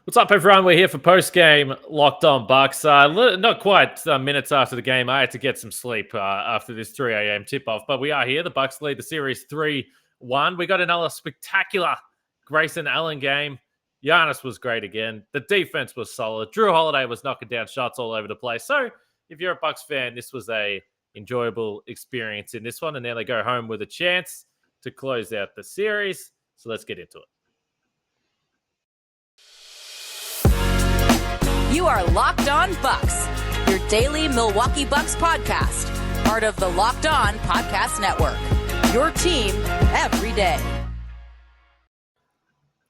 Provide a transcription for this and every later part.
What's up, everyone? We're here for post-game Locked On Bucks. Not quite minutes after the game. I had to get some sleep after this 3 a.m. tip-off, but we are here. The Bucks lead the series 3-1. We got another spectacular Grayson Allen game. Giannis was great again. The defense was solid. Jrue Holiday was knocking down shots all over the place. So if you're a Bucks fan, this was a enjoyable experience in this one. And now they go home with a chance to close out the series. So let's get into it. You are Locked On Bucks, your daily Milwaukee Bucks podcast, part of the Locked On Podcast Network, your team every day.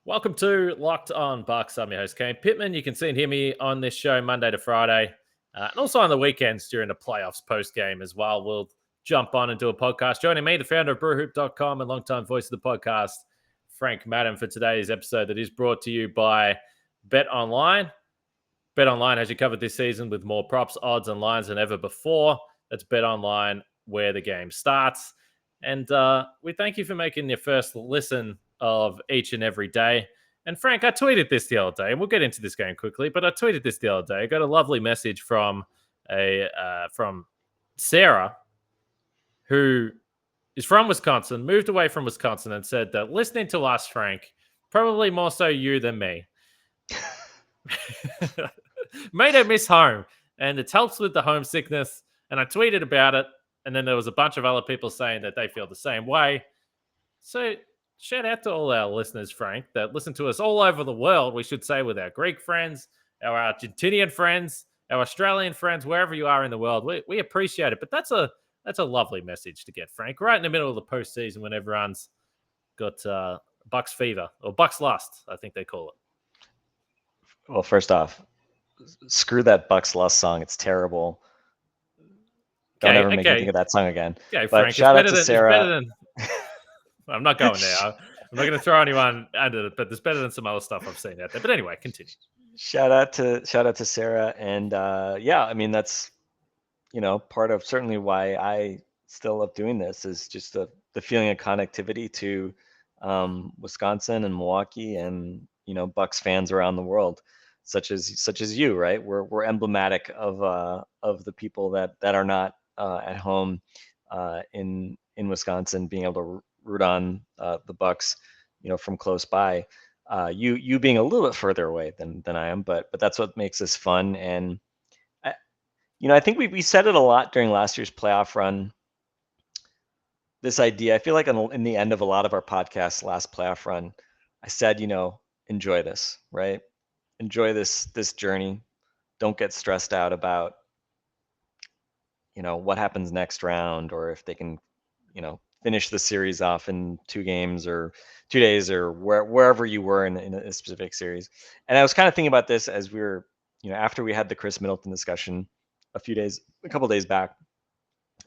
Welcome to Locked On Bucks. I'm your host, Kane Pittman. You can see and hear me on this show Monday to Friday, and also on the weekends during the playoffs post-game as well. We'll jump on and do a podcast. Joining me, the founder of brewhoop.com and longtime voice of the podcast, Frank Madden, for today's episode that is brought to you by Bet Online. Bet Online has you covered this season with more props, odds, and lines than ever before. That's Bet Online, where the game starts. And we thank you for making your first listen of each and every day. And Frank, I tweeted this the other day, and we'll get into this game quickly, but I tweeted this the other day. I got a lovely message from Sarah, who is from Wisconsin, moved away from Wisconsin, and said that listening to us, Frank, probably more so you than me, made her miss home, and it helps with the homesickness. And I tweeted about it, and then there was a bunch of other people saying that they feel the same way. So shout out to all our listeners, Frank, that listen to us all over the world, we should say, with our Greek friends, our Argentinian friends, our Australian friends, wherever you are in the world. We appreciate it. But that's a lovely message to get, Frank, right in the middle of the postseason when everyone's got Bucks fever, or Bucks lust, I think they call it. Well, first off, screw that Bucks Lust song. It's terrible. Don't ever make me think of that song again. Okay, but Frank, shout out to Sarah. I'm not going there. I'm not going to throw anyone under it, but there's better than some other stuff I've seen out there. But anyway, continue. Shout out to Sarah. And yeah, I mean, that's, part of certainly why I still love doing this is just the feeling of connectivity to Wisconsin and Milwaukee and, Bucks fans around the world. Such as you, right? We're emblematic of the people that are not at home in Wisconsin, being able to root on the Bucks, from close by. You being a little bit further away than I am, but that's what makes this fun. And I think we said it a lot during last year's playoff run. This idea, I feel like in the end of a lot of our podcasts last playoff run, I said, enjoy this, right? Enjoy this journey. Don't get stressed out about, what happens next round, or if they can, finish the series off in 2 games or 2 days, or wherever you were in a specific series. And I was kind of thinking about this as we were, after we had the Chris Middleton discussion a couple days back.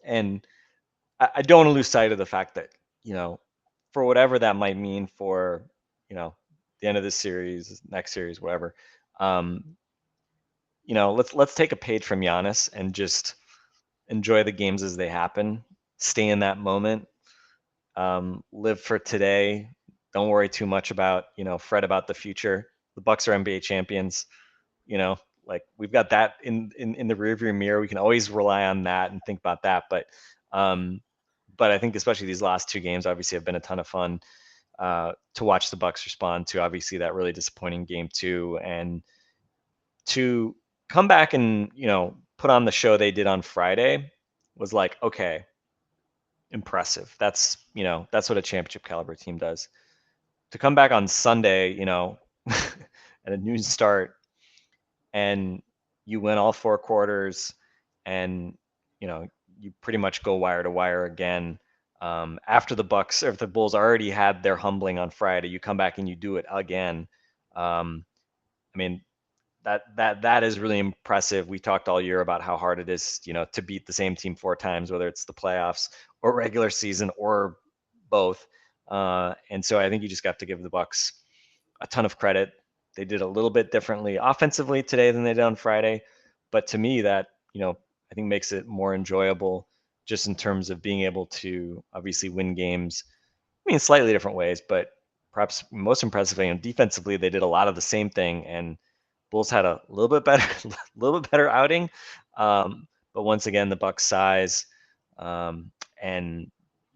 And I don't want to lose sight of the fact that, for whatever that might mean for, the end of this series, next series, whatever. Let's take a page from Giannis and just enjoy the games as they happen. Stay in that moment. Live for today. Don't worry too much about, fret about the future. The Bucks are NBA champions. We've got that in the rearview mirror. We can always rely on that and think about that. But I think especially these last 2 games obviously have been a ton of fun. To watch the Bucks respond to obviously that really disappointing game 2, and to come back and put on the show they did on Friday was like, okay, impressive. That's what a championship caliber team does. To come back on Sunday, at a noon start, and you win all 4 quarters, and you pretty much go wire to wire again. After the Bucks, or if the Bulls already had their humbling on Friday, you come back and you do it again. I mean, that is really impressive. We talked all year about how hard it is, to beat the same team 4 times, whether it's the playoffs or regular season or both. And so I think you just got to give the Bucks a ton of credit. They did a little bit differently offensively today than they did on Friday, but to me that, I think makes it more enjoyable, just in terms of being able to obviously win games. I mean, slightly different ways, but perhaps most impressively, and defensively, they did a lot of the same thing. And Bulls had a little bit better, little bit better outing. But once again, the Bucks' size and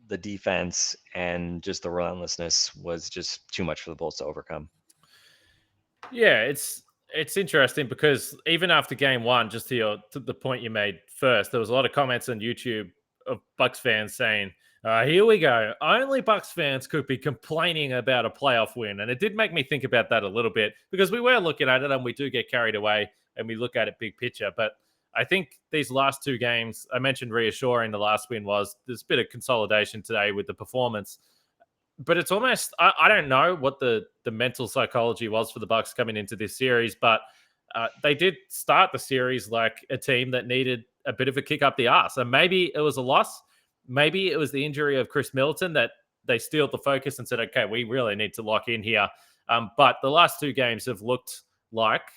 the defense and just the relentlessness was just too much for the Bulls to overcome. Yeah, it's interesting because even after game one, just to the point you made first, there was a lot of comments on YouTube of Bucks fans saying, here we go. Only Bucks fans could be complaining about a playoff win. And it did make me think about that a little bit because we were looking at it and we do get carried away and we look at it big picture. But I think these last two games, I mentioned reassuring the last win was there's a bit of consolidation today with the performance. But it's almost I don't know what the mental psychology was for the Bucks coming into this series, but they did start the series like a team that needed a bit of a kick up the arse. And maybe it was a loss. Maybe it was the injury of Chris Middleton that they steeled the focus and said, okay, we really need to lock in here. But the last two games have looked like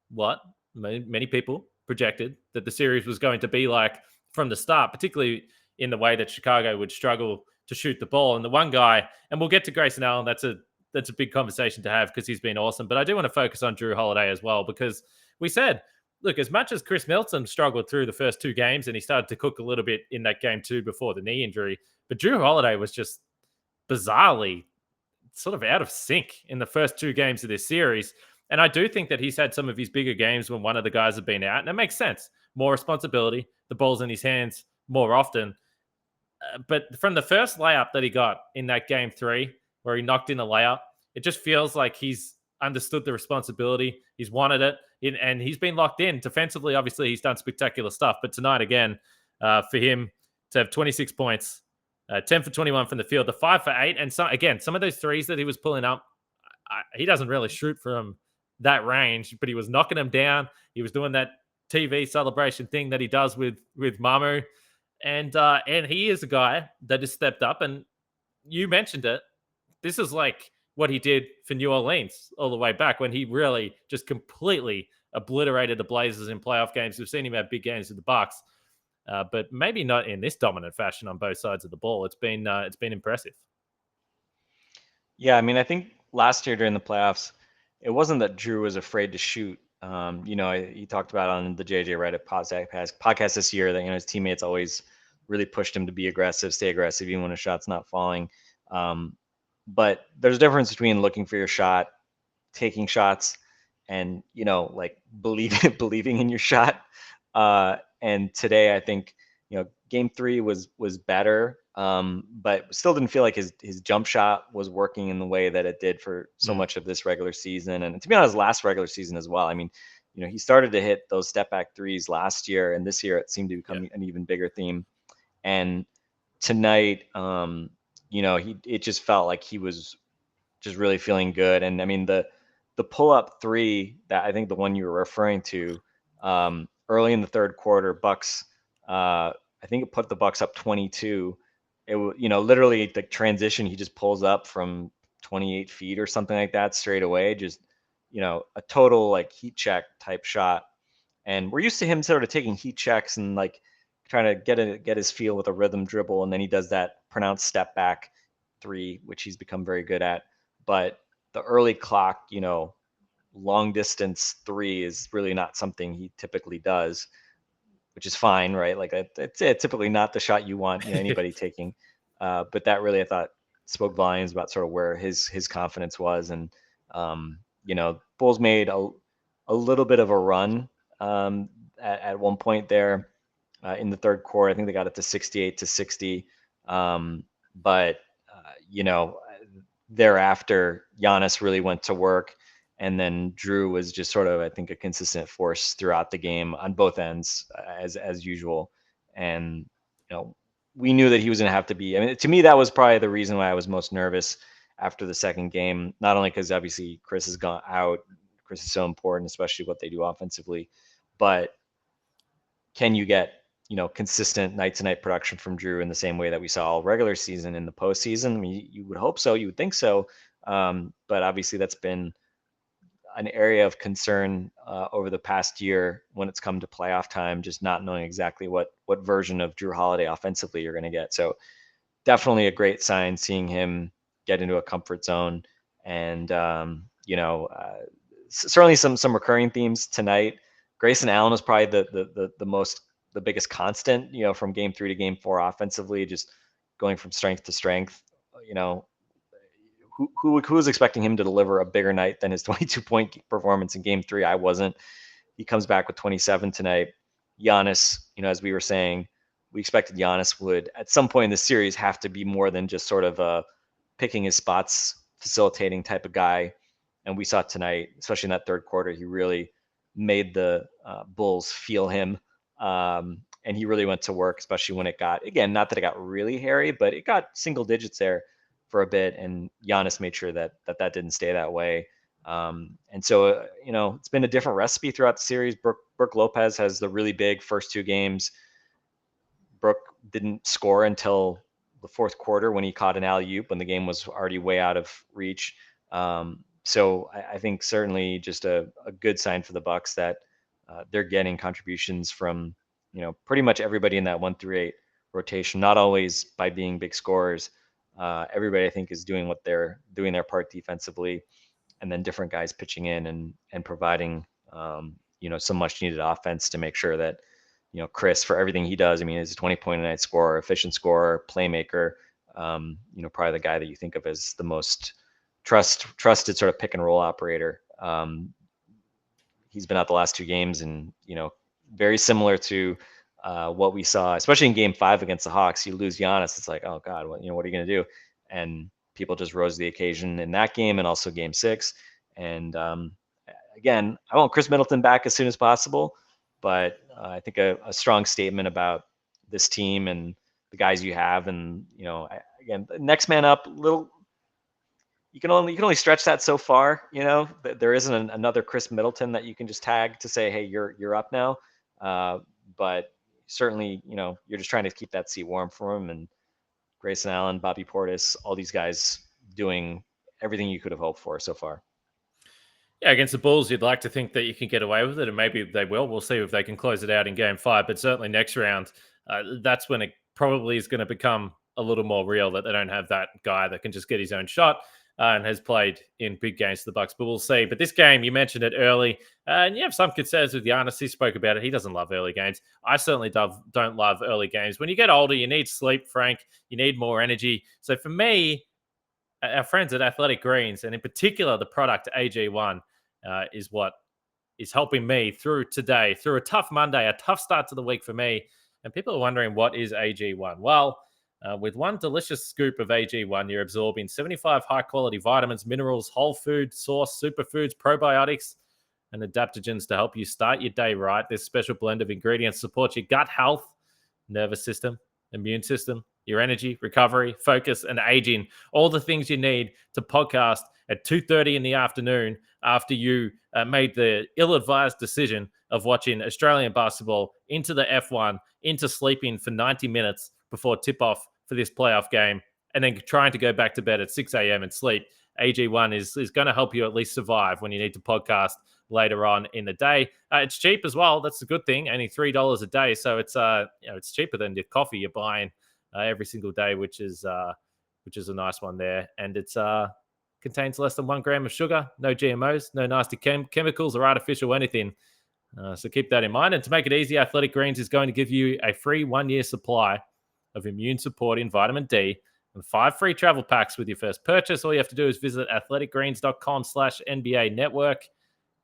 what many people projected that the series was going to be like from the start, particularly in the way that Chicago would struggle to shoot the ball. And the one guy, and we'll get to Grayson Allen, that's a big conversation to have because he's been awesome. But I do want to focus on Jrue Holiday as well because we said, look, as much as Chris Middleton struggled through the first two games and he started to cook a little bit in that game too before the knee injury, but Jrue Holiday was just bizarrely sort of out of sync in the first two games of this series. And I do think that he's had some of his bigger games when one of the guys have been out. And it makes sense. More responsibility. The ball's in his hands more often. But from the first layup that he got in that game three, where he knocked in a layup, it just feels like he's understood the responsibility. He's wanted it, and he's been locked in. Defensively, obviously, he's done spectacular stuff. But tonight, again, for him to have 26 points, 10 for 21 from the field, the 5 for 8, and some of those threes that he was pulling up, he doesn't really shoot from that range, but he was knocking them down. He was doing that TV celebration thing that he does with Mamu. And he is a guy that has stepped up. And you mentioned it. This is like what he did for New Orleans all the way back when he really just completely obliterated the Blazers in playoff games. We've seen him have big games with the Bucks, but maybe not in this dominant fashion on both sides of the ball. It's been impressive. Yeah, I mean, I think last year during the playoffs, it wasn't that Jrue was afraid to shoot. He talked about on the JJ Reddit podcast this year that his teammates always really pushed him to be aggressive, stay aggressive, even when a shot's not falling. But there's a difference between looking for your shot, taking shots, and like believing in your shot. And today, I think Game 3 was better, but still didn't feel like his jump shot was working in the way that it did for so much of this regular season, and to be honest, last regular season as well. I mean, he started to hit those step back threes last year, and this year it seemed to become an even bigger theme. And tonight, it just felt like he was just really feeling good. And I mean, the pull up three, that I think the one you were referring to, early in the third quarter, Bucks, I think it put the Bucks up 22. It literally the transition, he just pulls up from 28 feet or something like that straight away. Just, a total like heat check type shot. And we're used to him sort of taking heat checks and like trying to get his feel with a rhythm dribble. And then he does that pronounced step back three, which he's become very good at. But the early clock, long distance three is really not something he typically does, which is fine, right? Like it's typically not the shot you want anybody taking. But that really, I thought, spoke volumes about sort of where his confidence was. And, Bulls made a little bit of a run at one point there in the third quarter. I think they got it to 68-60. But thereafter, Giannis really went to work. And then Jrue was just sort of, I think, a consistent force throughout the game on both ends, as usual. And we knew that he was going to have to be. I mean, to me, that was probably the reason why I was most nervous after the second game. Not only because obviously Chris has gone out, Chris is so important, especially what they do offensively, but can you get consistent night-to-night production from Jrue in the same way that we saw all regular season in the postseason? I mean, you would hope so, you would think so, but obviously that's been an area of concern over the past year when it's come to playoff time, just not knowing exactly what version of Jrue Holiday offensively you're going to get. So definitely a great sign seeing him get into a comfort zone. And certainly some recurring themes tonight. Grayson Allen was probably the biggest constant, from game 3 to game 4 offensively, just going from strength to strength. Who was expecting him to deliver a bigger night than his 22-point performance in game 3? I wasn't. He comes back with 27 tonight. Giannis, as we were saying, we expected Giannis would at some point in the series have to be more than just sort of a picking his spots, facilitating type of guy. And we saw tonight, especially in that third quarter, he really made the Bulls feel him. And he really went to work, especially when it got, again, not that it got really hairy, but it got single digits there for a bit. And Giannis made sure that didn't stay that way. And so, it's been a different recipe throughout the series. Brook Lopez has the really big first 2 games. Brook didn't score until the fourth quarter when he caught an alley-oop when the game was already way out of reach. So I think certainly just a good sign for the Bucks that they're getting contributions from, pretty much everybody in that 1 through 8 rotation, not always by being big scorers. Everybody, I think, is doing what they're doing their part defensively, and then different guys pitching in and providing, some much needed offense to make sure that, Chris, for everything he does, he's a 20-point a night scorer, efficient scorer, playmaker, probably the guy that you think of as the most trusted sort of pick and roll operator. He's been out the last 2 games, and, very similar to what we saw, especially in game 5 against the Hawks. You lose Giannis, it's like, oh God, what are you going to do? And people just rose to the occasion in that game and also game 6. And again, I want Chris Middleton back as soon as possible, but I think a strong statement about this team and the guys you have. And, again, next man up, you can only stretch that so far. There isn't another Chris Middleton that you can just tag to say, hey, you're up now. But certainly, you're just trying to keep that seat warm for him. And Grayson Allen, Bobby Portis, all these guys doing everything you could have hoped for so far. Yeah, against the Bulls, you'd like to think that you can get away with it, and maybe they will. We'll see if they can close it out in game 5. But certainly next round, that's when it probably is going to become a little more real that they don't have that guy that can just get his own shot and has played in big games for the Bucks. But we'll see. But this game, you mentioned it early, and you have some concerns with Giannis. He spoke about it. He doesn't love early games. I certainly don't love early games. When you get older, you need sleep, Frank. You need more energy. So for me, our friends at Athletic Greens, and in particular the product AG1, is what is helping me through today, through a tough Monday, a tough start to the week for me. And people are wondering, what is AG1? Well, with one delicious scoop of AG1, you're absorbing 75 high-quality vitamins, minerals, whole food source, superfoods, probiotics, and adaptogens to help you start your day right. This special blend of ingredients supports your gut health, nervous system, immune system, your energy, recovery, focus, and aging. All the things you need to podcast at 2:30 in the afternoon after you made the ill-advised decision of watching Australian basketball into the F1, into sleeping for 90 minutes before tip-off for this playoff game, and then trying to go back to bed at 6 a.m. and sleep. AG1 is going to help you at least survive when you need to podcast later on in the day. It's cheap as well. That's a good thing. Only $3 a day, so it's cheaper than the coffee you're buying every single day, which is a nice one there. And it's contains less than 1 gram of sugar, no GMOs, no nasty chemicals or artificial anything. So keep that in mind. And to make it easy, Athletic Greens is going to give you a free 1-year supply of immune-supporting vitamin D and 5 free travel packs with your first purchase. All you have to do is visit athleticgreens.com/NBA network.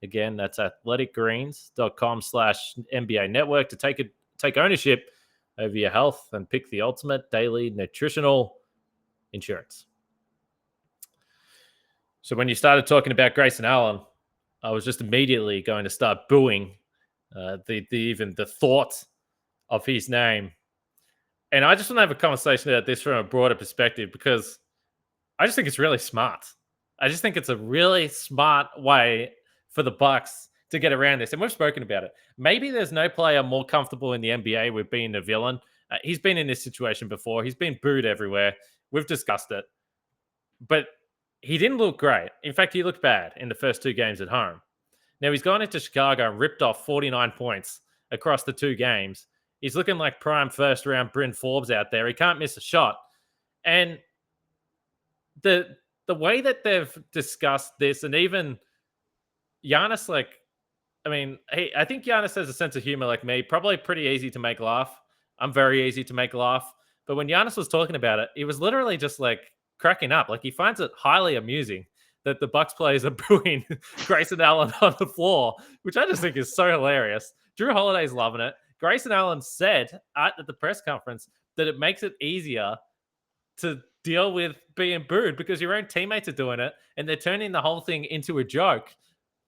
Again, that's athleticgreens.com/NBA network to take ownership over your health and pick the ultimate daily nutritional insurance. So when you started talking about Grayson Allen, I was just immediately going to start booing even the thought of his name. And I just want to have a conversation about this from a broader perspective, because I just think it's really smart. I just think it's a really smart way for the Bucks to get around this. And we've spoken about it. Maybe there's no player more comfortable in the NBA with being a villain. He's been in this situation before. He's been booed everywhere. We've discussed it. But he didn't look great. In fact, he looked bad in the first 2 games at home. Now, he's gone into Chicago and ripped off 49 points across the 2 games. He's looking like prime first-round Bryn Forbes out there. He can't miss a shot. And the the way that they've discussed this, and even Giannis, like, I mean, I think Giannis has a sense of humor like me, probably pretty easy to make laugh. I'm very easy to make laugh. But when Giannis was talking about it, he was literally just like cracking up. Like he finds it highly amusing that the Bucks players are booing Grayson Allen on the floor, which I just think is so hilarious. Jrue Holiday's loving it. Grayson Allen said at the press conference that it makes it easier to deal with being booed because your own teammates are doing it and they're turning the whole thing into a joke.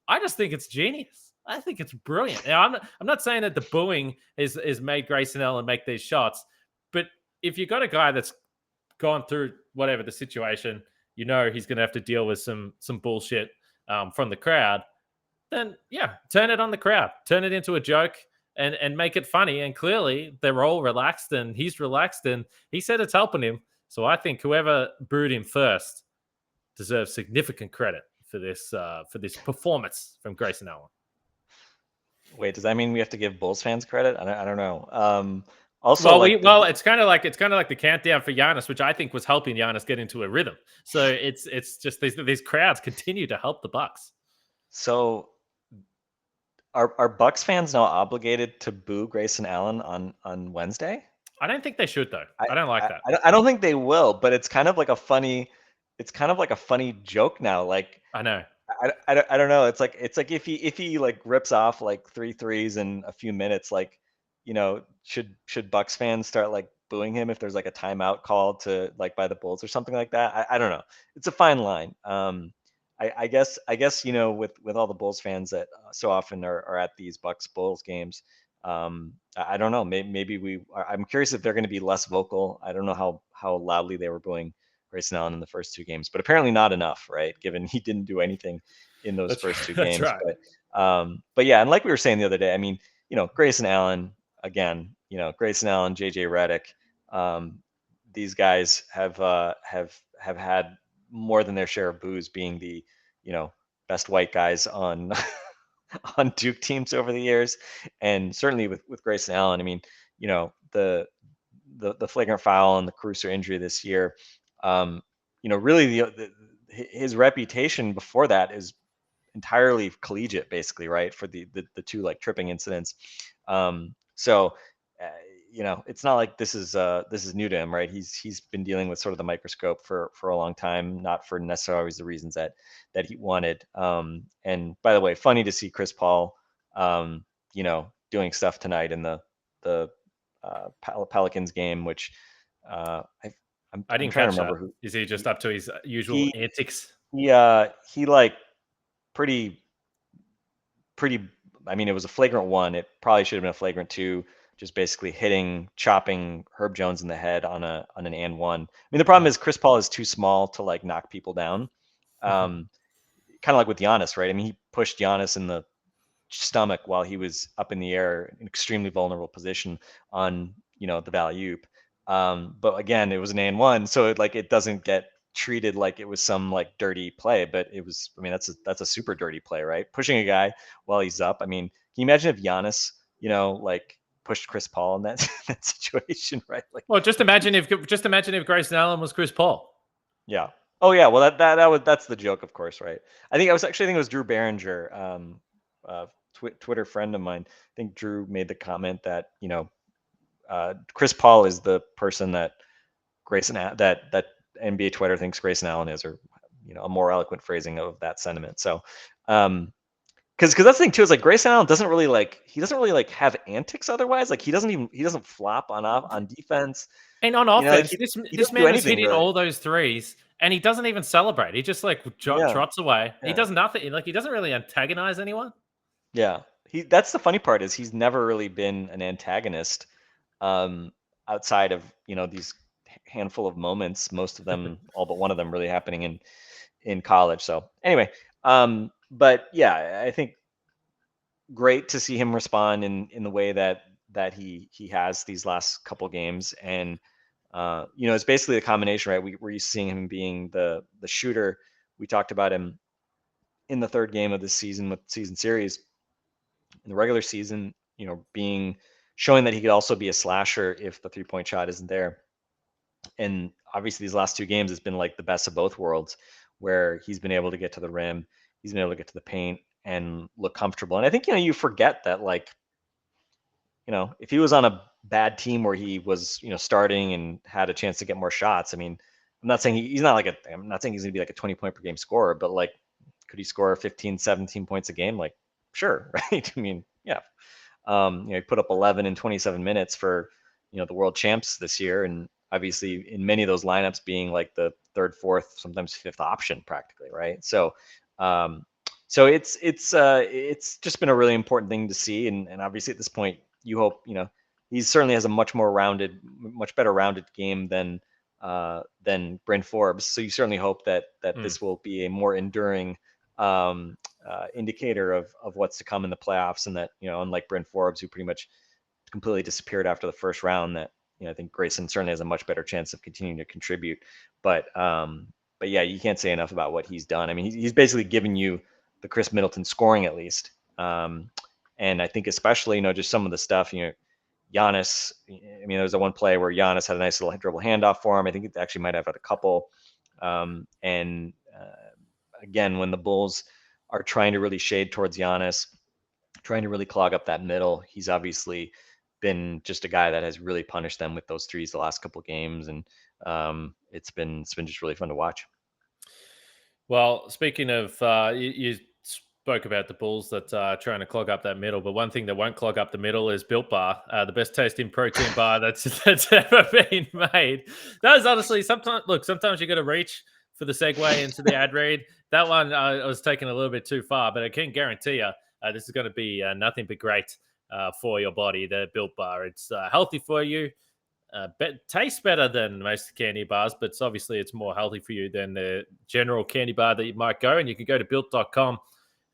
I just think it's genius. I think it's brilliant. Now, I'm not saying that the booing is made Grayson Allen make these shots, but if you got a guy that's gone through whatever the situation, you know he's going to have to deal with some bullshit from the crowd, then yeah, turn it on the crowd, turn it into a joke, and make it funny. And clearly they're all relaxed, and he's relaxed, and he said it's helping him. So I think whoever booed him first deserves significant credit for this performance from Grayson Allen. Wait, does that mean we have to give Bulls fans credit? I don't know. Also, well, like it's kind of like the countdown for Giannis, which I think was helping Giannis get into a rhythm. So it's just these crowds continue to help the Bucks. So are Bucks fans now obligated to boo Grayson Allen on Wednesday? I don't think they should though. I don't like that. I don't think they will, but it's kind of like a funny joke now. Like I know. I don't know. It's like if he like rips off like 3 threes in a few minutes, like, you know, should Bucks fans start like booing him if there's like a timeout called to like by the Bulls or something like that? I don't know. It's a fine line. I guess you know, with all the Bulls fans that so often are at these Bucks Bulls games, I don't know. Maybe I'm curious if they're going to be less vocal. I don't know how loudly they were booing Grayson Allen in the first 2 games, but apparently not enough, right? Given he didn't do anything in those first 2 games. Right. But yeah, and like we were saying the other day, I mean, you know, Grayson Allen again, you know, Grayson Allen, JJ Redick, these guys have had more than their share of boos, being the, you know, best white guys on on Duke teams over the years, and certainly with Grayson Allen. I mean, you know, the flagrant foul and the Caruso injury this year. You know, really his reputation before that is entirely collegiate, basically, right? For the 2 like tripping incidents. So, you know, it's not like this is new to him, right? He's been dealing with sort of the microscope for a long time, not for necessarily always the reasons that he wanted. And by the way, funny to see Chris Paul, you know, doing stuff tonight in the Pelicans game, which I didn't trying catch to remember that. who. Is he just up to his usual antics? He like pretty. I mean, it was a flagrant 1. It probably should have been a flagrant 2. Just basically chopping Herb Jones in the head on an and 1. I mean, the problem is Chris Paul is too small to like knock people down. Kind of like with Giannis, right? I mean, he pushed Giannis in the stomach while he was up in the air, in an extremely vulnerable position on, you know, the alley-oop. But again, it was an and 1, so it doesn't get treated like it was some like dirty play, but it was. I mean, that's a super dirty play, right? Pushing a guy while he's up. I mean, can you imagine if Giannis, you know, like pushed Chris Paul in that that situation, right? Like, well, just imagine if Grayson Allen was Chris Paul. Yeah. Oh yeah. Well, that's the joke, of course, right? I think it was Drew Behringer, Twitter friend of mine. I think Drew made the comment that, you know, Chris Paul is the person that that NBA Twitter thinks Grayson Allen is, or, you know, a more eloquent phrasing of that sentiment. So, because that's the thing too, is like Grayson Allen doesn't really have antics otherwise. Like he doesn't flop on defense. And on offense, you know, this man is hitting all those threes, and he doesn't even celebrate. He just like trots away. Yeah. He does nothing. Like he doesn't really antagonize anyone. Yeah, that's the funny part, is he's never really been an antagonist, outside of, you know, these handful of moments. Most of them, all but one of them, really happening in college. So anyway, but yeah, I think great to see him respond in the way that he has these last couple games. And you know, it's basically a combination, right? We're used to seeing him being the shooter. We talked about him in the 3rd game of this season with season series, in the regular season, you know, showing that he could also be a slasher if the 3-point shot isn't there. And obviously these last 2 games has been like the best of both worlds, where he's been able to get to the rim, he's been able to get to the paint and look comfortable. And I think, you forget that, like, if he was on a bad team where he was, starting and had a chance to get more shots, I mean, I'm not saying he's not like I'm not saying he's going to be like a 20 point per game scorer, but like, could he score 15, 17 points a game? Like, sure. Right. I mean, yeah. He put up 11 in 27 minutes for, the world champs this year. And obviously in many of those lineups being like the third, fourth, sometimes fifth option practically. Right. So, it's just been a really important thing to see. And obviously at this point, you hope, he certainly has a much better rounded game than Bryn Forbes. So you certainly hope that this will be a more enduring indicator of what's to come in the playoffs, and that, unlike Bryn Forbes, who pretty much completely disappeared after the first round, that, I think Grayson certainly has a much better chance of continuing to contribute. But yeah, you can't say enough about what he's done. I mean, he's basically given you the Chris Middleton scoring at least. And I think especially, just some of the stuff, Giannis, I mean, there was a one play where Giannis had a nice little dribble handoff for him. I think it actually might have had a couple. Again, when the Bulls are trying to really shade towards Giannis, trying to really clog up that middle, he's obviously been just a guy that has really punished them with those threes the last couple of games. And it's been just really fun to watch. Well, speaking of, you spoke about the Bulls that are trying to clog up that middle, but one thing that won't clog up the middle is Built Bar, the best tasting protein bar that's ever been made. That is honestly, sometimes you got to reach for the segue into the ad read. That one I was taking a little bit too far, but I can guarantee you this is going to be nothing but great for your body. The Built Bar, it's healthy for you. Tastes better than most candy bars, but it's more healthy for you than the general candy bar that you might go. And you can go to built.com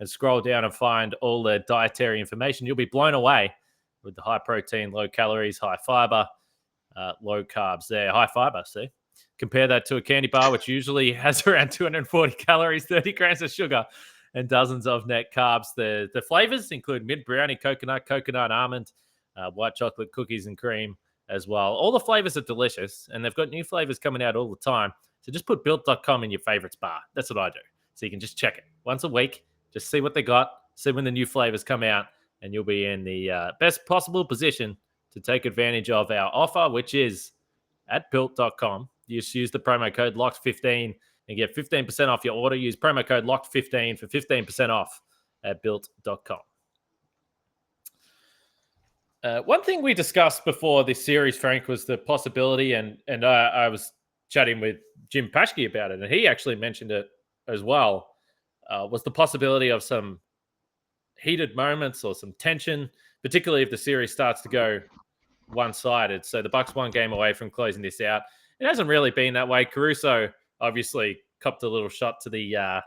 and scroll down and find all the dietary information. You'll be blown away with the high protein, low calories, high fiber, low carbs there. High fiber, see? Compare that to a candy bar, which usually has around 240 calories, 30 grams of sugar, and dozens of net carbs. The flavors include mint brownie, coconut almond, white chocolate, cookies and cream as well. All the flavors are delicious, and they've got new flavors coming out all the time. So just put built.com in your favorites bar. That's what I do. So you can just check it once a week, just see what they got, see when the new flavors come out, and you'll be in the best possible position to take advantage of our offer, which is at built.com. You just use the promo code LOCKED15 and get 15% off your order. Use promo code LOCKED15 for 15% off at built.com. One thing we discussed before this series, Frank, was the possibility, and I was chatting with Jim Paschke about it, and he actually mentioned it as well, was the possibility of some heated moments or some tension, particularly if the series starts to go one-sided. So the Bucks one game away from closing this out. It hasn't really been that way. Caruso obviously copped a little shot to the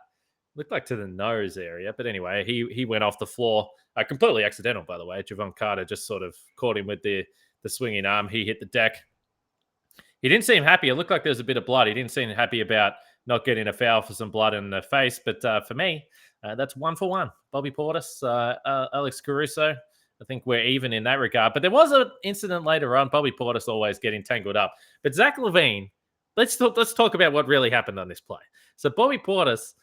looked like to the nose area, but anyway, he went off the floor, completely accidental, by the way. Javon Carter just sort of caught him with the swinging arm. He hit the deck. He didn't seem happy. It looked like there was a bit of blood. He didn't seem happy about not getting a foul for some blood in the face. But for me, that's 1-for-1. Bobby Portis, Alex Caruso. I think we're even in that regard. But there was an incident later on. Bobby Portis always getting tangled up. But Zach LaVine, let's talk about what really happened on this play. So Bobby Portis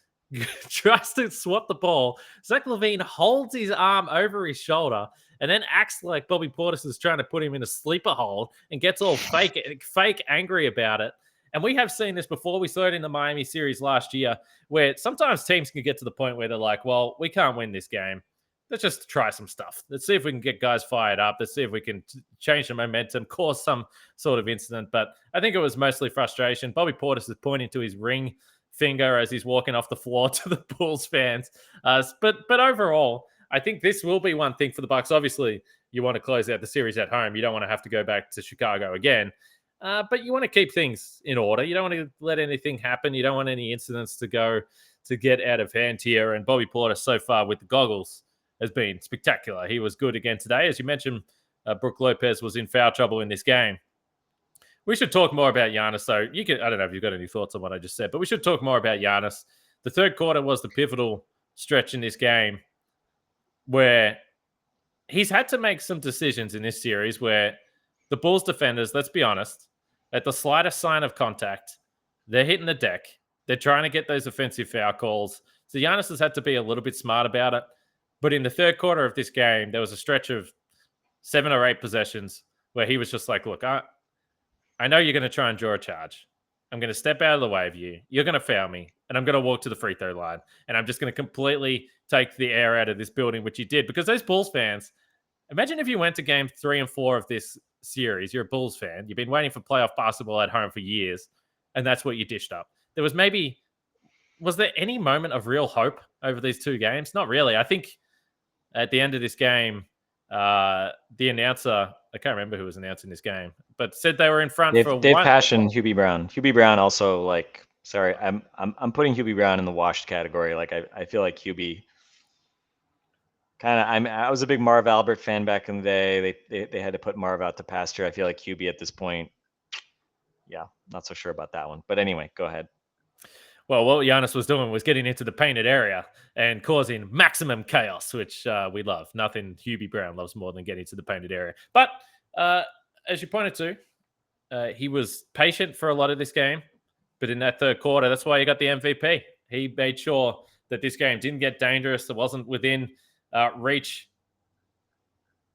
tries to swat the ball. Zach LaVine holds his arm over his shoulder and then acts like Bobby Portis is trying to put him in a sleeper hold and gets all fake angry about it. And we have seen this before. We saw it in the Miami series last year, where sometimes teams can get to the point where they're like, well, we can't win this game. Let's just try some stuff. Let's see if we can get guys fired up. Let's see if we can change the momentum, cause some sort of incident. But I think it was mostly frustration. Bobby Portis is pointing to his ring finger as he's walking off the floor to the Bulls fans. But overall, I think this will be one thing for the Bucks. Obviously, you want to close out the series at home. You don't want to have to go back to Chicago again. But you want to keep things in order. You don't want to let anything happen. You don't want any incidents to get out of hand here. And Bobby Portis so far with the goggles has been spectacular. He was good again today. As you mentioned, Brook Lopez was in foul trouble in this game. We should talk more about Giannis, though. I don't know if you've got any thoughts on what I just said, but we should talk more about Giannis. The third quarter was the pivotal stretch in this game where he's had to make some decisions in this series where the Bulls defenders, let's be honest, at the slightest sign of contact, they're hitting the deck. They're trying to get those offensive foul calls. So Giannis has had to be a little bit smart about it. But in the third quarter of this game, there was a stretch of 7 or 8 possessions where he was just like, look, I know you're going to try and draw a charge. I'm going to step out of the way of you. You're going to foul me, and I'm going to walk to the free throw line. And I'm just going to completely take the air out of this building, which he did. Because those Bulls fans, imagine if you went to game 3 and 4 of this series. You're a Bulls fan. You've been waiting for playoff basketball at home for years, and that's what you dished up. Was there any moment of real hope over these 2 games? Not really. I think at the end of this game, the announcer, I can't remember who was announcing this game, but said they were in front for Dave one. Passion, Hubie Brown. Hubie Brown also, like, sorry, I'm putting Hubie Brown in the washed category. Like, I feel like Hubie I was a big Marv Albert fan back in the day. They had to put Marv out to pasture. I feel like Hubie at this point, yeah, not so sure about that one. But anyway, go ahead. Well, what Giannis was doing was getting into the painted area and causing maximum chaos, which we love. Nothing Hubie Brown loves more than getting to the painted area. But as you pointed to, he was patient for a lot of this game. But in that third quarter, that's why he got the MVP. He made sure that this game didn't get dangerous. It wasn't within reach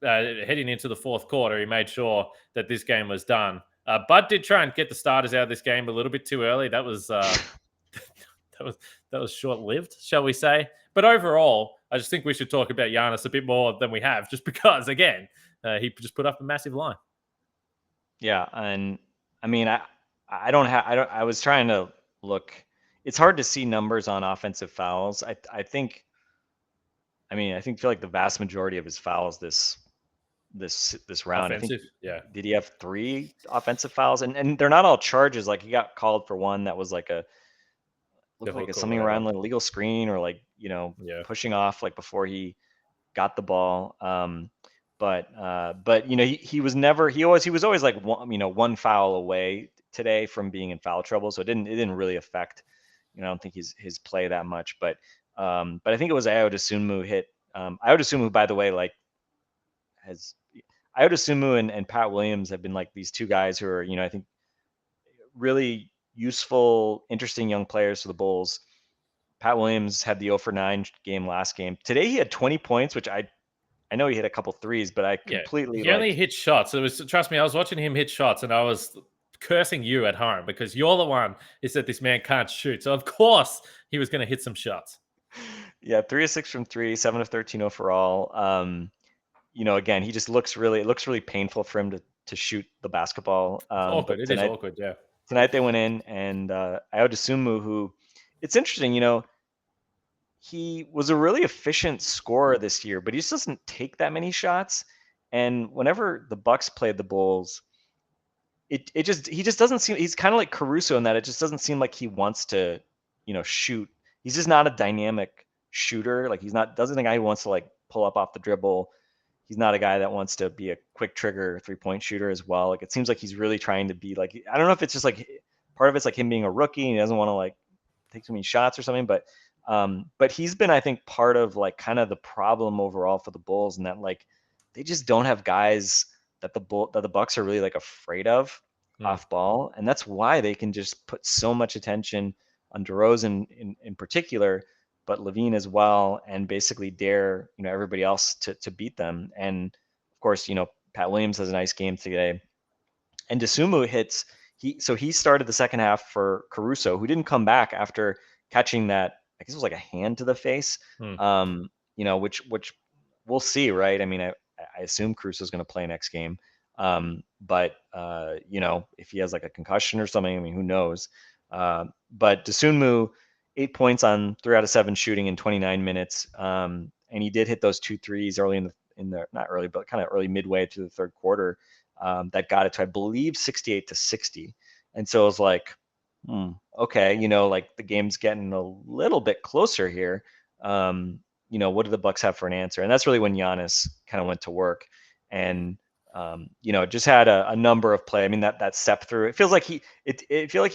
heading into the fourth quarter. He made sure that this game was done. Bud did try and get the starters out of this game a little bit too early. That was that was short-lived, shall we say? But overall, I just think we should talk about Giannis a bit more than we have, just because, again, he just put up a massive line. Yeah, and I mean, I was trying to look. It's hard to see numbers on offensive fouls. I think feel like the vast majority of his fouls this round. Offensive, yeah. Did he have 3 offensive fouls? And they're not all charges. Like, he got called for one that was like something around like illegal screen or like, pushing off like before he got the ball. But he was always like one foul away today from being in foul trouble. So it didn't really affect, I don't think his play that much. But I think it was Ayo Dosunmu hit. Ayo Dosunmu, by the way, like Ayo Dosunmu and Pat Williams have been like these 2 guys who are, I think really useful, interesting young players for the Bulls. Pat Williams had the 0 for 9 game last game. Today he had 20 points, which I know he hit a couple threes, but I completely he only hit shots. Trust me, I was watching him hit shots and I was cursing you at home because you're the one who said this man can't shoot. So of course he was going to hit some shots. Yeah, 3 of 6 from 3, 7 of 13 overall. Again, he just looks really painful for him to shoot the basketball. Awkward. It is awkward, yeah. Tonight they went in and Ayo Dosunmu, who, it's interesting, he was a really efficient scorer this year, but he just doesn't take that many shots. And whenever the Bucks played the Bulls, he just doesn't seem, he's kind of like Caruso in that it just doesn't seem like he wants to, shoot. He's just not a dynamic shooter. Like, doesn't a guy who wants to like pull up off the dribble. He's not a guy that wants to be a quick trigger 3-point shooter as well. Like, it seems like he's really trying to be like, I don't know if it's just like part of it's like him being a rookie and he doesn't want to like take too many shots or something, but he's been, I think, part of like kind of the problem overall for the Bulls, and that like they just don't have guys that the Bucks are really like afraid of off ball, and that's why they can just put so much attention on DeRozan in particular, but LaVine as well, and basically dare everybody else to beat them. And of course, Pat Williams has a nice game today, and Dosunmu hits. He started the second half for Caruso, who didn't come back after catching that. I guess it was like a hand to the face. Which we'll see, right? I mean, I assume Caruso's going to play next game, but if he has like a concussion or something, I mean, who knows? But Dosunmu, 8 points on 3 out of 7 shooting in 29 minutes. And he did hit those 2 threes early in the not early, but kind of early midway through the third quarter. That got it to, I believe, 68-60. And so it was like, okay, like the game's getting a little bit closer here. What do the Bucks have for an answer? And that's really when Giannis kind of went to work and, just had a number of play. I mean, that step through, it feels like he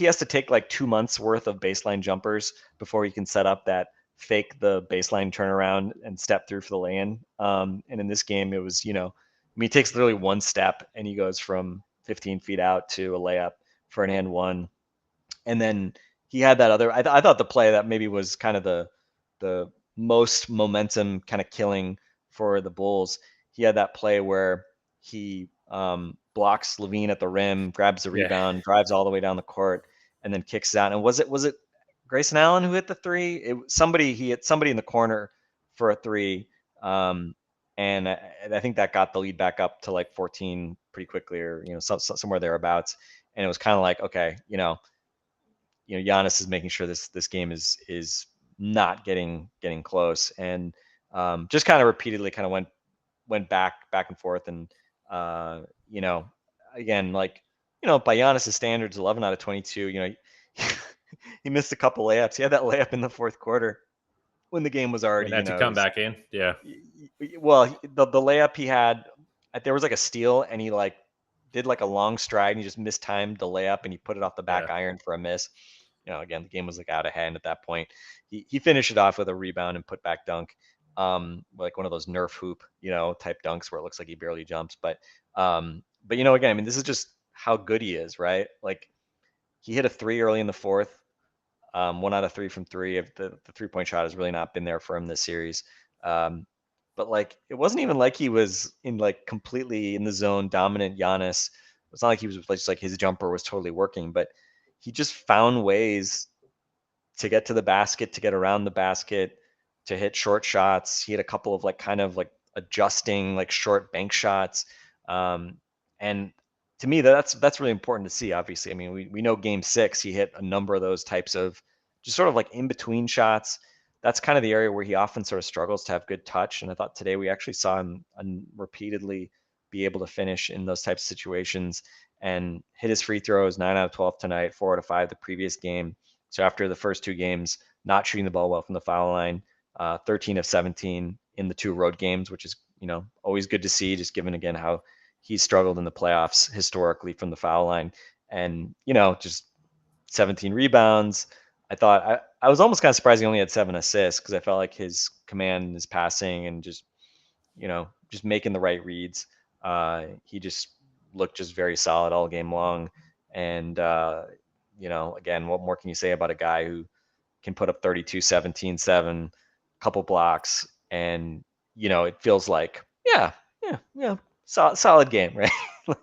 has to take like 2 months worth of baseline jumpers before he can set up that fake the baseline turnaround and step through for the lay-in. And in this game, it was, he takes literally one step and he goes from 15 feet out to a layup for an and one. And then, he had that other. I thought the play that maybe was kind of the most momentum kind of killing for the Bulls. He had that play where he blocks Levine at the rim, grabs the rebound, drives all the way down the court, and then kicks out. And was it Grayson Allen who hit the three? He hit somebody in the corner for a three. And I think that got the lead back up to like 14 pretty quickly, or somewhere thereabouts. And it was kind of like, okay, Giannis is making sure this game is not getting close, and just kind of repeatedly kind of went back and forth, and again, like by Giannis's standards, 11 out of 22. He missed a couple layups. He had that layup in the fourth quarter when the game was already. Had to come back in. Yeah. Well, the layup he had, there was like a steal, and he like did like a long stride, and he just mistimed the layup, and he put it off the back iron for a miss. Again, the game was like out of hand at that point. He finished it off with a rebound and put back dunk, like one of those Nerf hoop, type dunks where it looks like he barely jumps. But again, I mean, this is just how good he is, right? Like he hit a three early in the fourth. 1 out of 3 from three. The 3-point shot has really not been there for him this series. But like, it wasn't even like he was in like completely in the zone dominant Giannis. It's not like he was just like his jumper was totally working, but he just found ways to get to the basket, to get around the basket, to hit short shots. He had a couple of like kind of like adjusting like short bank shots. And to me, that's really important to see. Obviously, I mean, we know Game 6 he hit a number of those types of just sort of like in between shots. That's kind of the area where he often sort of struggles to have good touch. And I thought today we actually saw him repeatedly be able to finish in those types of situations and hit his free throws 9 out of 12 tonight, 4 out of 5 the previous game. So after the first 2 games, not shooting the ball well from the foul line, 13 of 17 in the 2 road games, which is always good to see, just given again how he's struggled in the playoffs historically from the foul line. And just 17 rebounds. I thought I was almost kind of surprised he only had 7 assists, because I felt like his command, his passing, and just just making the right reads. He just looked just very solid all game long. And again, what more can you say about a guy who can put up 32, 17, 7, couple blocks, and it feels like yeah, solid game, right?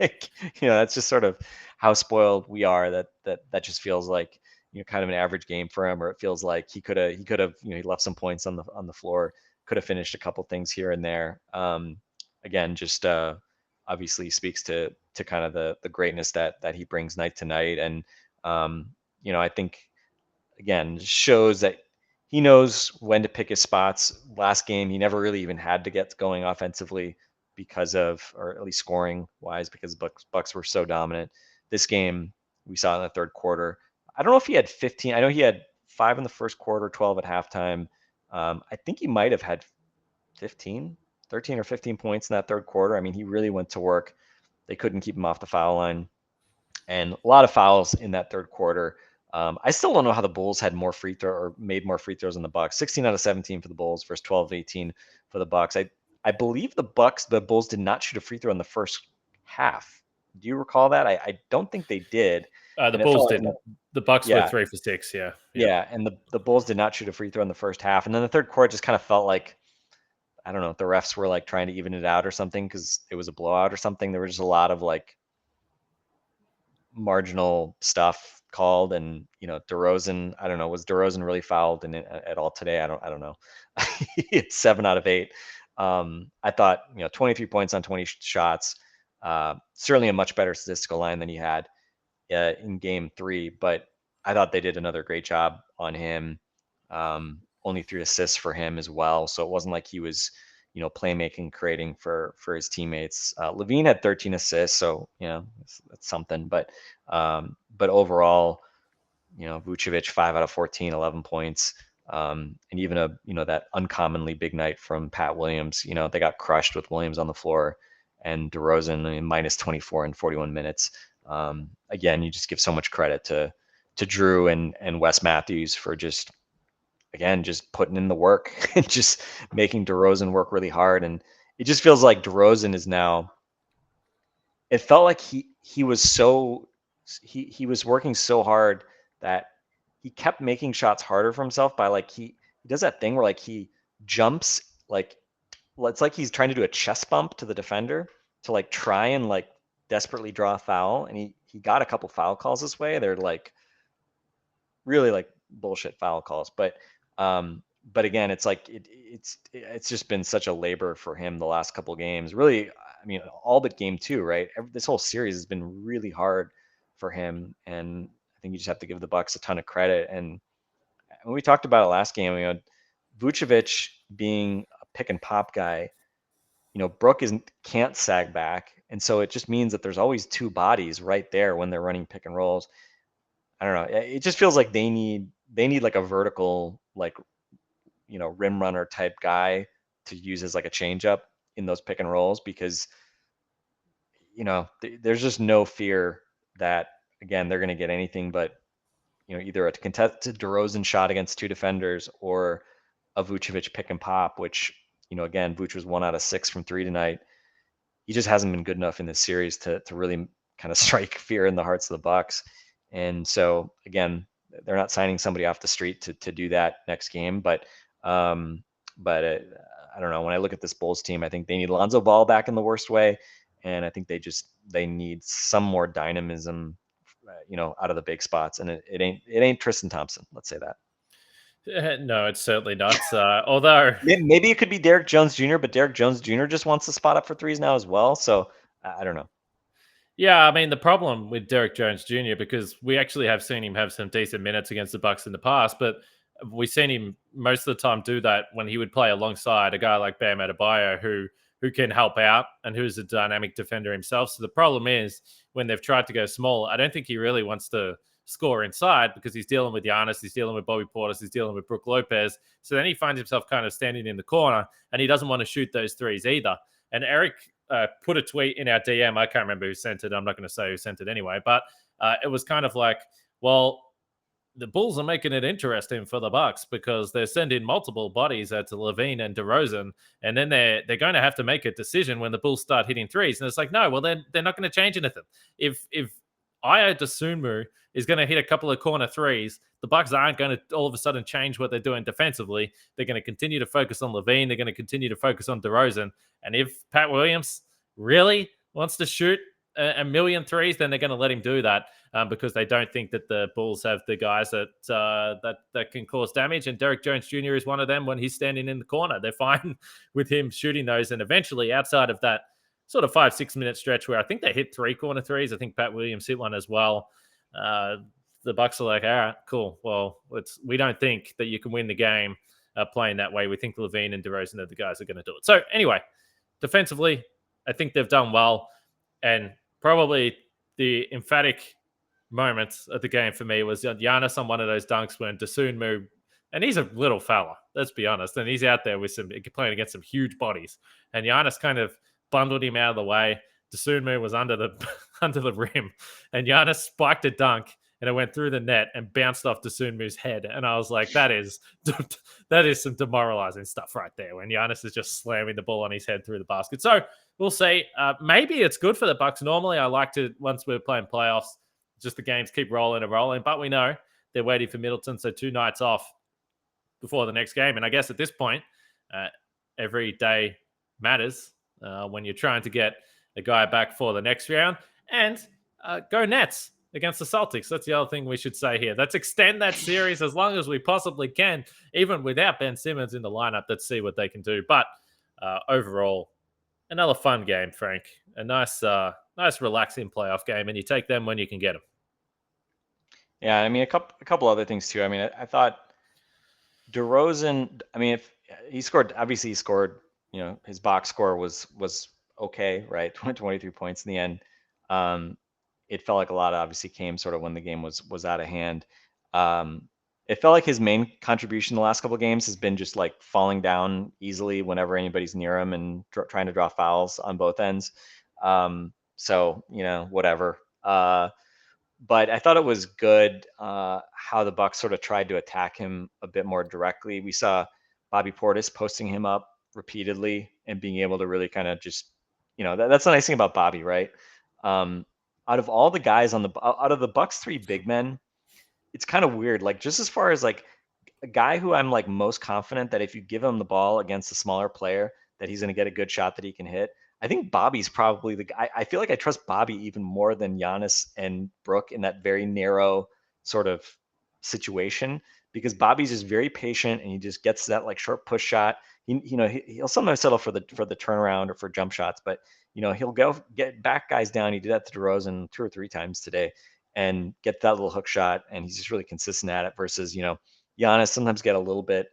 Like that's just sort of how spoiled we are, that just feels like kind of an average game for him, or it feels like he could have he left some points on the floor, could have finished a couple things here and there. Again, just obviously speaks to kind of the greatness that he brings night to night. And I think again shows that he knows when to pick his spots. Last game he never really even had to get going offensively because of, or at least scoring wise, because Bucks were so dominant. This game we saw in the third quarter. I don't know if he had 15. I know he had 5 in the first quarter, 12 at halftime. I think he might have had 13 or 15 points in that third quarter. I mean, he really went to work. They couldn't keep him off the foul line, and a lot of fouls in that third quarter. I still don't know how the Bulls had more free throw or made more free throws than the Bucks. 16 out of 17 for the Bulls versus 12 of 18 for the Bucks. I believe the Bulls did not shoot a free throw in the first half. Do you recall that? I don't think they did. The Bulls didn't. The Bucks were 3 for 6. Yeah, and the Bulls did not shoot a free throw in the first half, and then the third quarter just kind of felt like, I don't know, if the refs were like trying to even it out or something, because it was a blowout or something. There was just a lot of like marginal stuff called, and DeRozan, I don't know, was DeRozan really fouled at all today? I don't know. It's 7 out of 8. I thought 23 points on 20 shots, certainly a much better statistical line than he had in game 3, but I thought they did another great job on him. Only 3 assists for him as well, so it wasn't like he was playmaking, creating for his teammates. Levine had 13 assists, so that's something, but overall, Vucevic 5 out of 14, 11 points, and even that uncommonly big night from Pat Williams. They got crushed with Williams on the floor, and DeRozan minus 24 in 41 minutes. Again, you just give so much credit to Jrue and Wes Matthews for just putting in the work and just making DeRozan work really hard. And it just feels like DeRozan is now, it felt like he was working so hard that he kept making shots harder for himself by like he does that thing where like he jumps like it's like he's trying to do a chest bump to the defender to like try and like desperately draw a foul, and he got a couple foul calls this way. They're like really like bullshit foul calls, but again, it's like it's just been such a labor for him the last couple games. Really, I mean, all but game 2, right? This whole series has been really hard for him, and I think you just have to give the Bucks a ton of credit. And when we talked about it last game, Vucevic being a pick and pop guy, Brook can't sag back, and so it just means that there's always two bodies right there when they're running pick and rolls. I don't know. It just feels like they need like a vertical, like rim runner type guy to use as like a changeup in those pick and rolls, because there's just no fear that again they're going to get anything but either a contested DeRozan shot against two defenders or a Vucevic pick and pop, which again Vuce was 1 out of 6 from 3 tonight. He just hasn't been good enough in this series to really kind of strike fear in the hearts of the Bucks. And so again, they're not signing somebody off the street to do that next game, but I don't know. When I look at this Bulls team, I think they need Lonzo Ball back in the worst way, and I think they need some more dynamism, out of the big spots. And it ain't Tristan Thompson. Let's say that. No, it's certainly not. Although maybe it could be Derek Jones Jr., but Derek Jones Jr. just wants to spot up for threes now as well. So I don't know. Yeah, I mean, the problem with Derek Jones Jr., because we actually have seen him have some decent minutes against the Bucks in the past, but we've seen him most of the time do that when he would play alongside a guy like Bam Adebayo who can help out and who's a dynamic defender himself. So the problem is when they've tried to go small, I don't think he really wants to score inside because he's dealing with Giannis, he's dealing with Bobby Portis, he's dealing with Brook Lopez. So then he finds himself kind of standing in the corner and he doesn't want to shoot those threes either. And Eric put a tweet in our DM. I can't remember who sent it. I'm not going to say who sent it anyway, but it was kind of like, well, the Bulls are making it interesting for the Bucks because they're sending multiple bodies to LaVine and DeRozan, and then they're going to have to make a decision when the Bulls start hitting threes. And it's like, no, well, they're not going to change anything. If Ayo Dosunmu is going to hit a couple of corner threes, the Bucks aren't going to all of a sudden change what they're doing defensively. They're going to continue to focus on LaVine. They're going to continue to focus on DeRozan. And if Pat Williams really wants to shoot a million threes, then they're going to let him do that because they don't think that the Bulls have the guys that can cause damage. And Derek Jones Jr. is one of them when he's standing in the corner. They're fine with him shooting those. And eventually, outside of that sort of 5-6 minute stretch where I think they hit 3 corner threes, I think Pat Williams hit one as well. The Bucks are like, all right, cool. Well, we don't think that you can win the game playing that way. We think LaVine and DeRozan are the guys that are going to do it. So anyway, defensively, I think they've done well. And probably the emphatic moments of the game for me was Giannis on one of those dunks when Dosunmu, and he's a little fella, let's be honest, and he's out there with playing against some huge bodies. And Giannis kind of bundled him out of the way. Dosunmu was under the rim, and Giannis spiked a dunk, and it went through the net and bounced off Dosunmu's head. And I was like, that is some demoralizing stuff right there when Giannis is just slamming the ball on his head through the basket. So we'll see. Maybe it's good for the Bucks. Normally, I like to, once we're playing playoffs, just the games keep rolling and rolling. But we know they're waiting for Middleton, so 2 nights off before the next game. And I guess at this point, every day matters when you're trying to get a guy back for the next round. And go Nets against the Celtics. That's the other thing we should say here. Let's extend that series as long as we possibly can, even without Ben Simmons in the lineup. Let's see what they can do. But overall, another fun game, Frank. A nice, relaxing playoff game, and you take them when you can get them. Yeah, I mean, a couple other things too. I mean, I thought DeRozan. I mean, if he scored, obviously he scored. His box score was okay, right? 23 points in the end. It felt like a lot obviously came sort of when the game was out of hand. It felt like his main contribution the last couple of games has been just like falling down easily whenever anybody's near him and trying to draw fouls on both ends. So, whatever. But I thought it was good how the Bucks sort of tried to attack him a bit more directly. We saw Bobby Portis posting him up repeatedly and being able to really kind of just, that's the nice thing about Bobby, right? Out of all the guys out of the Bucks 3 big men, it's kind of weird. Like just as far as like a guy who I'm like most confident that if you give him the ball against a smaller player, that he's going to get a good shot that he can hit. I think Bobby's probably the guy. I feel like I trust Bobby even more than Giannis and Brooke in that very narrow sort of situation, because Bobby's just very patient and he just gets that like short push shot. He'll sometimes settle for the turnaround or for jump shots, but he'll go get back guys down. He did that to DeRozan 2 or 3 times today and get that little hook shot, and he's just really consistent at it. Versus Giannis sometimes get a little bit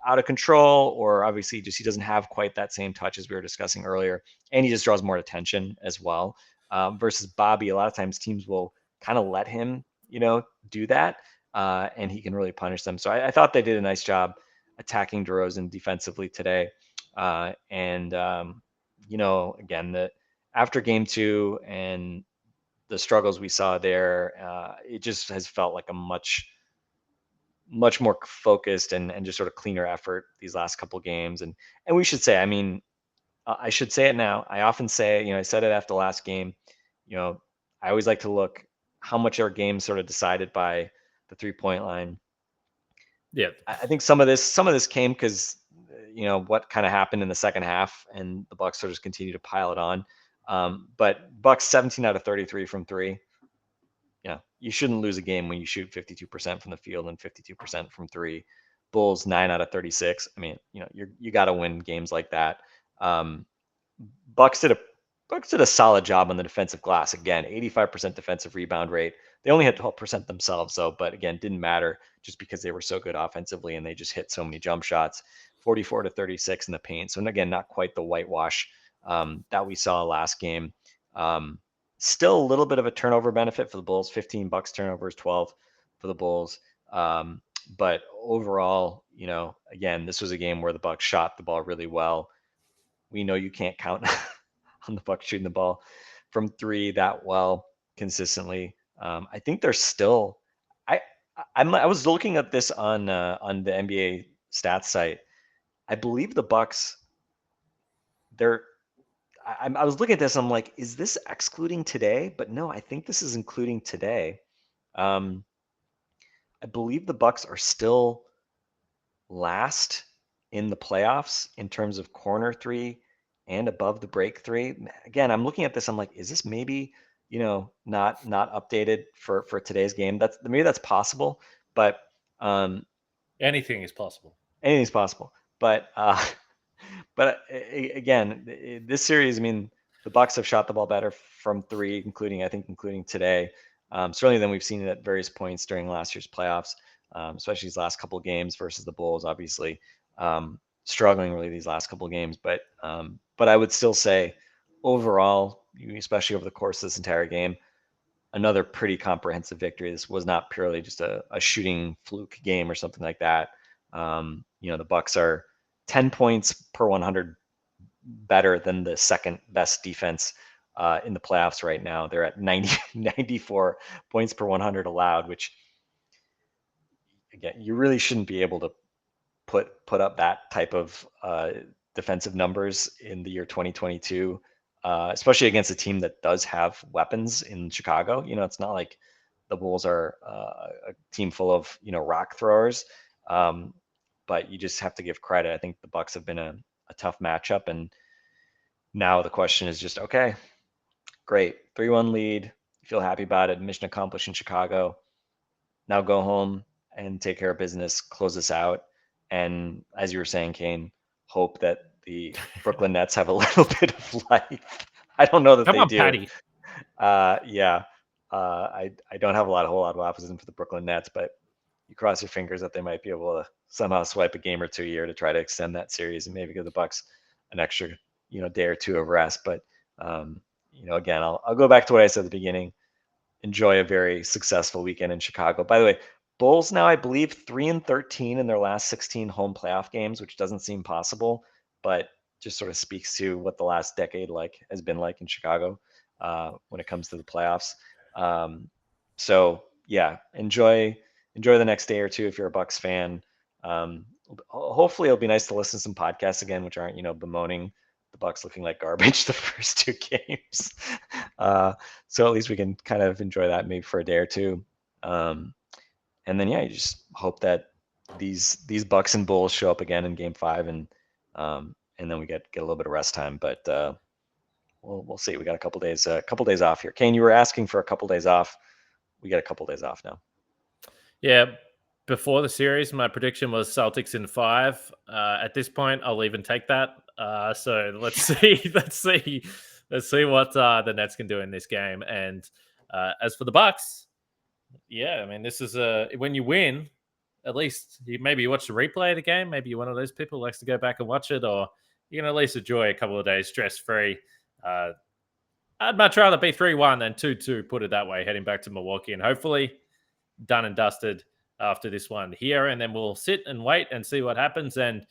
out of control, or obviously just he doesn't have quite that same touch as we were discussing earlier, and he just draws more attention as well. Versus Bobby, a lot of times teams will kind of let him do that, and he can really punish them. So I thought they did a nice job attacking DeRozan defensively today. And again, after game 2 and the struggles we saw there, it just has felt like a much more focused and just sort of cleaner effort these last couple games. And we should say, I mean, I should say it now. I often say, I said it after the last game, I always like to look how much our game sort of decided by the 3-point line. Yeah. I think some of this came because, what kind of happened in the second half, and the Bucks sort of just continue to pile it on. But Bucks 17 out of 33 from 3. You shouldn't lose a game when you shoot 52% from the field and 52% from 3. Bulls 9 out of 36. I mean, you got to win games like that. Bucks did a solid job on the defensive glass. Again, 85% defensive rebound rate. They only had 12% themselves, though, but again, didn't matter just because they were so good offensively and they just hit so many jump shots. 44 to 36 in the paint. So again, not quite the whitewash that we saw last game. Still a little bit of a turnover benefit for the Bulls. 15 Bucks turnovers, 12 for the Bulls. But overall, again, this was a game where the Bucks shot the ball really well. We know you can't count on the Bucks shooting the ball from 3 that well consistently. I think they're still. I was looking at this on the NBA stats site. I believe the Bucks. I was looking at this. I'm like, is this excluding today? But no, I think this is including today. I believe the Bucks are still last in the playoffs in terms of corner 3 and above the break 3. Again, I'm looking at this. I'm like, is this maybe not updated for today's game? Maybe that's possible, but anything is possible. Anything's possible. But again, this series, I mean, the Bucks have shot the ball better from 3, including today. Certainly than we've seen at various points during last year's playoffs, especially these last couple of games versus the Bulls, obviously struggling really these last couple of games. But I would still say overall, especially over the course of this entire game, another pretty comprehensive victory. This was not purely just a shooting fluke game or something like that. The Bucks are 10 points per 100 better than the second best defense in the playoffs right now. They're at 94 points per 100 allowed, which again, you really shouldn't be able to put up that type of defensive numbers in the year 2022, especially against a team that does have weapons in Chicago. It's not like the Bulls are a team full of rock throwers. But you just have to give credit. I think the Bucks have been a tough matchup, and now the question is just, okay, great, 3-1 lead. You feel happy about it. Mission accomplished in Chicago. Now go home and take care of business, close this out. And as you were saying, Kane, hope that the Brooklyn Nets have a little bit of life. I don't know that Come they on, do. Patty. Yeah. I don't have a whole lot of optimism for the Brooklyn Nets, but you cross your fingers that they might be able to somehow swipe a game or 2 a year to try to extend that series and maybe give the Bucks an extra, day or 2 of rest. But, again, I'll go back to what I said at the beginning. Enjoy a very successful weekend in Chicago. By the way, Bulls now, I believe, 3-13 in their last 16 home playoff games, which doesn't seem possible, but just sort of speaks to what the last decade has been like in Chicago when it comes to the playoffs. So yeah, enjoy the next day or 2 if you're a Bucks fan. Hopefully it'll be nice to listen to some podcasts again, which aren't, bemoaning the Bucks looking like garbage the first 2 games. So at least we can kind of enjoy that maybe for a day or 2. And then, yeah, you just hope that these Bucks and Bulls show up again in Game 5, and then we get a little bit of rest time. But we'll see. We got a couple days off here. Kane, you were asking for a couple days off. We got a couple days off now. Yeah. Before the series, my prediction was Celtics in 5. At this point, I'll even take that. So let's see. Let's see what the Nets can do in this game. And as for the Bucks, yeah, I mean, this is when you win, at least maybe you watch the replay of the game. Maybe you're one of those people who likes to go back and watch it, or you can at least enjoy a couple of days stress-free. I'd much rather be 3-1 than 2-2, put it that way, heading back to Milwaukee, and hopefully done and dusted after this one here, and then we'll sit and wait and see what happens, and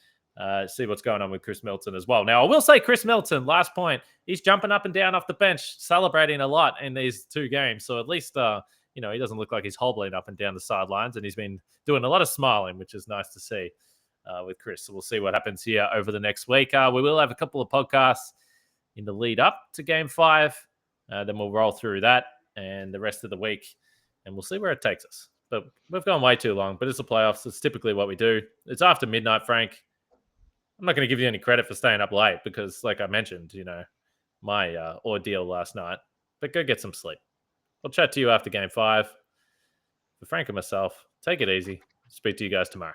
see what's going on with Chris Middleton as well. Now, I will say Chris Middleton, last point, he's jumping up and down off the bench, celebrating a lot in these 2 games, so at least he doesn't look like he's hobbling up and down the sidelines, and he's been doing a lot of smiling, which is nice to see with Chris. So we'll see what happens here over the next week. We will have a couple of podcasts in the lead up to Game 5. Then we'll roll through that and the rest of the week, and we'll see where it takes us. But we've gone way too long, but it's the playoffs. It's typically what we do. It's after midnight, Frank. I'm not going to give you any credit for staying up late because, like I mentioned, my ordeal last night. But go get some sleep. I'll chat to you after Game 5. For Frank and myself, take it easy. Speak to you guys tomorrow.